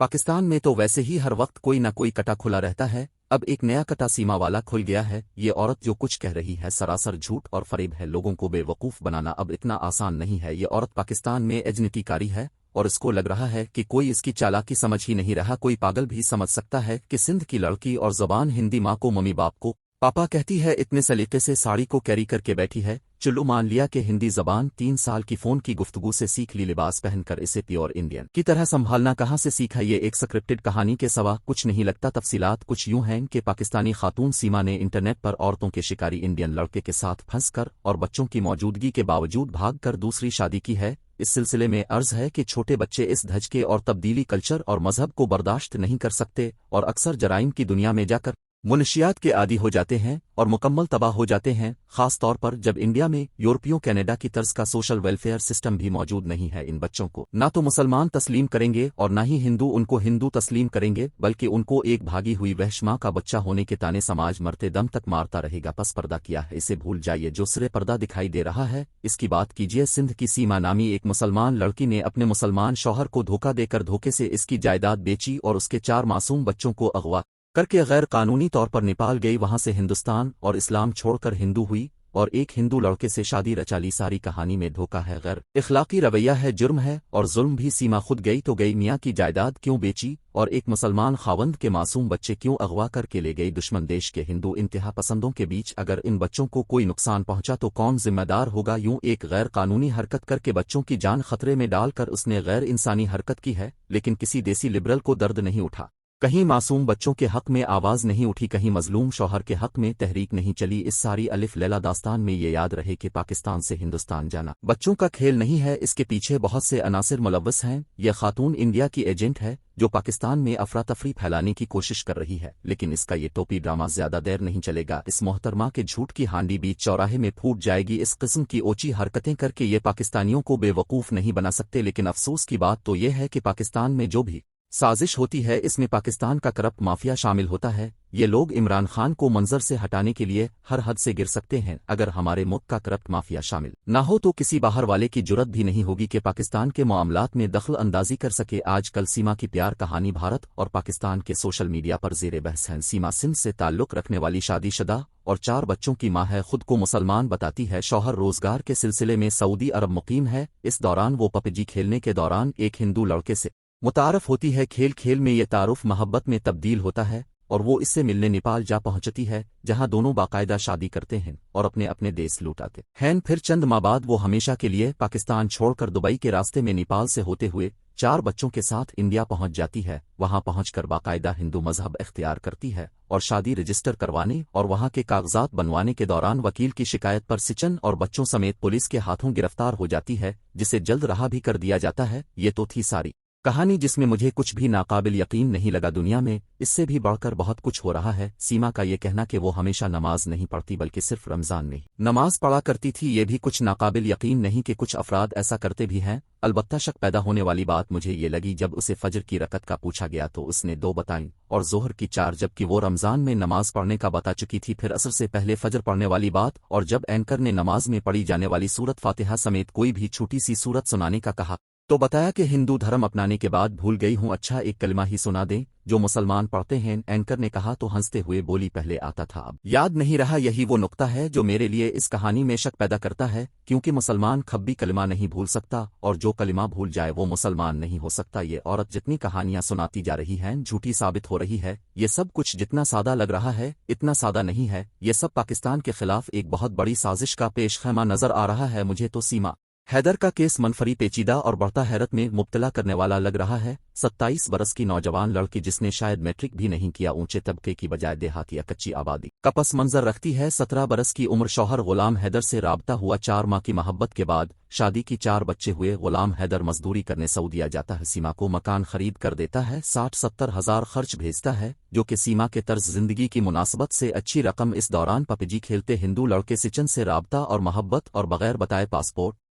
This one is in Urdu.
پاکستان میں تو ویسے ہی ہر وقت کوئی نہ کوئی کٹا کھلا رہتا ہے، اب ایک نیا کٹا سیما والا کھل گیا ہے۔ یہ عورت جو کچھ کہہ رہی ہے سراسر جھوٹ اور فریب ہے، لوگوں کو بے وقوف بنانا اب اتنا آسان نہیں ہے۔ یہ عورت پاکستان میں ایجنٹی کاری ہے اور اس کو لگ رہا ہے کہ کوئی اس کی چالاکی سمجھ ہی نہیں رہا۔ کوئی پاگل بھی سمجھ سکتا ہے کہ سندھ کی لڑکی اور زبان ہندی ماں کو ممی باپ کو پاپا کہتی ہے، اتنے سلیقے سے ساڑی کو کیری کر کے بیٹھی ہے۔ چلو مان لیا کہ ہندی زبان 3 سال کی فون کی گفتگو سے سیکھ لی، لباس پہن کر اسے پیور انڈین کی طرح سنبھالنا کہاں سے سیکھا؟ یہ ایک سکرپٹڈ کہانی کے سوا کچھ نہیں لگتا۔ تفصیلات کچھ یوں ہیں کہ پاکستانی خاتون سیما نے انٹرنیٹ پر عورتوں کے شکاری انڈین لڑکے کے ساتھ پھنس کر اور بچوں کی موجودگی کے باوجود بھاگ کر دوسری شادی کی ہے۔ اس سلسلے میں عرض ہے کہ چھوٹے بچے اس دھچکے اور تبدیلی کلچر اور مذہب کو برداشت نہیں کر سکتے اور اکثر جرائم کی دنیا میں جا کر منشیات کے عادی ہو جاتے ہیں اور مکمل تباہ ہو جاتے ہیں، خاص طور پر جب انڈیا میں یورپیوں کینیڈا کی طرز کا سوشل ویلفیئر سسٹم بھی موجود نہیں ہے۔ ان بچوں کو نہ تو مسلمان تسلیم کریں گے اور نہ ہی ہندو ان کو ہندو تسلیم کریں گے، بلکہ ان کو ایک بھاگی ہوئی وحش ماں کا بچہ ہونے کے تانے سماج مرتے دم تک مارتا رہے گا۔ پس پردہ کیا ہے اسے بھول جائیے، جو سرے پردہ دکھائی دے رہا ہے اس کی بات کیجیے۔ سندھ کی سیما نامی ایک مسلمان لڑکی نے اپنے مسلمان شوہر کو دھوکہ دے کر دھوکے سے اس کی جائیداد بیچی اور اس کے 4 معصوم بچوں کو اغوا کر کے غیر قانونی طور پر نیپال گئی، وہاں سے ہندوستان اور اسلام چھوڑ کر ہندو ہوئی اور ایک ہندو لڑکے سے شادی رچا لی۔ ساری کہانی میں دھوکہ ہے، غیر اخلاقی رویہ ہے، جرم ہے اور ظلم بھی۔ سیما خود گئی تو گئی، میاں کی جائیداد کیوں بیچی اور ایک مسلمان خاوند کے معصوم بچے کیوں اغوا کر کے لے گئی؟ دشمن دیش کے ہندو انتہا پسندوں کے بیچ اگر ان بچوں کو کوئی نقصان پہنچا تو کون ذمہ دار ہوگا؟ یوں ایک غیر قانونی حرکت کر کے بچوں کی جان خطرے میں ڈال کر اس نے غیر انسانی حرکت کی ہے، لیکن کسی دیسی لبرل کو درد نہیں اٹھا، کہیں معصوم بچوں کے حق میں آواز نہیں اٹھی، کہیں مظلوم شوہر کے حق میں تحریک نہیں چلی۔ اس ساری الف لیلا داستان میں یہ یاد رہے کہ پاکستان سے ہندوستان جانا بچوں کا کھیل نہیں ہے، اس کے پیچھے بہت سے عناصر ملوث ہیں۔ یہ خاتون انڈیا کی ایجنٹ ہے جو پاکستان میں افراتفری پھیلانے کی کوشش کر رہی ہے، لیکن اس کا یہ ٹوپی ڈرامہ زیادہ دیر نہیں چلے گا۔ اس محترمہ کے جھوٹ کی ہانڈی بیچ چوراہے میں پھوٹ جائے گی۔ اس قسم کی اوچی حرکتیں کر کے یہ پاکستانیوں کو بے وقوف نہیں بنا سکتے، لیکن افسوس کی بات تو یہ ہے کہ پاکستان میں جو بھی سازش ہوتی ہے اس میں پاکستان کا کرپٹ مافیا شامل ہوتا ہے۔ یہ لوگ عمران خان کو منظر سے ہٹانے کے لیے ہر حد سے گر سکتے ہیں، اگر ہمارے ملک کا کرپٹ مافیا شامل نہ ہو تو کسی باہر والے کی جرت بھی نہیں ہوگی کہ پاکستان کے معاملات میں دخل اندازی کر سکے۔ آج کل سیما کی پیار کہانی بھارت اور پاکستان کے سوشل میڈیا پر زیر بحث ہے۔ سیما سندھ سے تعلق رکھنے والی شادی شدہ اور 4 بچوں کی ماں ہے، خود کو مسلمان بتاتی ہے، شوہر روزگار کے سلسلے میں سعودی عرب مقیم ہے۔ اس دوران وہ پبجی کھیلنے کے دوران ایک ہندو لڑکے سے متعارف ہوتی ہے، کھیل کھیل میں یہ تعارف محبت میں تبدیل ہوتا ہے اور وہ اس سے ملنے نیپال جا پہنچتی ہے، جہاں دونوں باقاعدہ شادی کرتے ہیں اور اپنے اپنے دیس لوٹاتے ہیں۔ پھر چند ماہ بعد وہ ہمیشہ کے لیے پاکستان چھوڑ کر دبئی کے راستے میں نیپال سے ہوتے ہوئے 4 بچوں کے ساتھ انڈیا پہنچ جاتی ہے۔ وہاں پہنچ کر باقاعدہ ہندو مذہب اختیار کرتی ہے اور شادی رجسٹر کروانے اور وہاں کے کاغذات بنوانے کے دوران وکیل کی شکایت پر سچن اور بچوں سمیت پولیس کے ہاتھوں گرفتار ہو جاتی ہے، جسے جلد رہا بھی کر دیا جاتا ہے۔ یہ تو تھی ساری کہانی جس میں مجھے کچھ بھی ناقابل یقین نہیں لگا۔ دنیا میں اس سے بھی بڑھ کر بہت کچھ ہو رہا ہے۔ سیما کا یہ کہنا کہ وہ ہمیشہ نماز نہیں پڑھتی بلکہ صرف رمضان میں نماز پڑھا کرتی تھی، یہ بھی کچھ ناقابل یقین نہیں کہ کچھ افراد ایسا کرتے بھی ہیں۔ البتہ شک پیدا ہونے والی بات مجھے یہ لگی جب اسے فجر کی رکعت کا پوچھا گیا تو اس نے 2 بتائیں اور ظہر کی 4، جبکہ وہ رمضان میں نماز پڑھنے کا بتا چکی تھی۔ پھر عصر سے پہلے فجر پڑھنے والی بات، اور جب اینکر نے نماز میں پڑھی جانے والی سورت فاتحہ سمیت کوئی بھی چھوٹی سی سورت سنانے کا کہا تو بتایا کہ ہندو دھرم اپنانے کے بعد بھول گئی ہوں، اچھا ایک کلمہ ہی سنا دیں جو مسلمان پڑھتے ہیں۔ اینکر نے کہا تو ہنستے ہوئے بولی پہلے آتا تھا اب یاد نہیں رہا۔ یہی وہ نقطہ ہے جو میرے لیے اس کہانی میں شک پیدا کرتا ہے، کیونکہ مسلمان کبھی کلمہ نہیں بھول سکتا اور جو کلمہ بھول جائے وہ مسلمان نہیں ہو سکتا۔ یہ عورت جتنی کہانیاں سناتی جا رہی ہیں جھوٹی ثابت ہو رہی ہے۔ یہ سب کچھ جتنا سادہ لگ رہا ہے اتنا سادہ نہیں ہے، یہ سب پاکستان کے خلاف ایک بہت بڑی سازش کا پیش خیمہ نظر آ رہا ہے۔ مجھے تو سیما حیدر کا کیس منفری پیچیدہ اور بڑھتا حیرت میں مبتلا کرنے والا لگ رہا ہے۔ 27 برس کی نوجوان لڑکی جس نے شاید میٹرک بھی نہیں کیا، اونچے طبقے کی بجائے دیہات یا کچی آبادی کا پس منظر رکھتی ہے۔ 17 برس کی عمر، شوہر غلام حیدر سے رابطہ ہوا، 4 ماہ کی محبت کے بعد شادی کی، 4 بچے ہوئے۔ غلام حیدر مزدوری کرنے سعودیہ جاتا ہے، سیما کو مکان خرید کر دیتا ہے، 60-70 ہزار خرچ بھیجتا ہے، جو کہ سیما کے طرز زندگی کی مناسبت سے اچھی رقم۔ اس دوران پبجی کھیلتے ہندو لڑکے سچن سے رابطہ اور محبت اور بغیر بتائے پاسپورٹ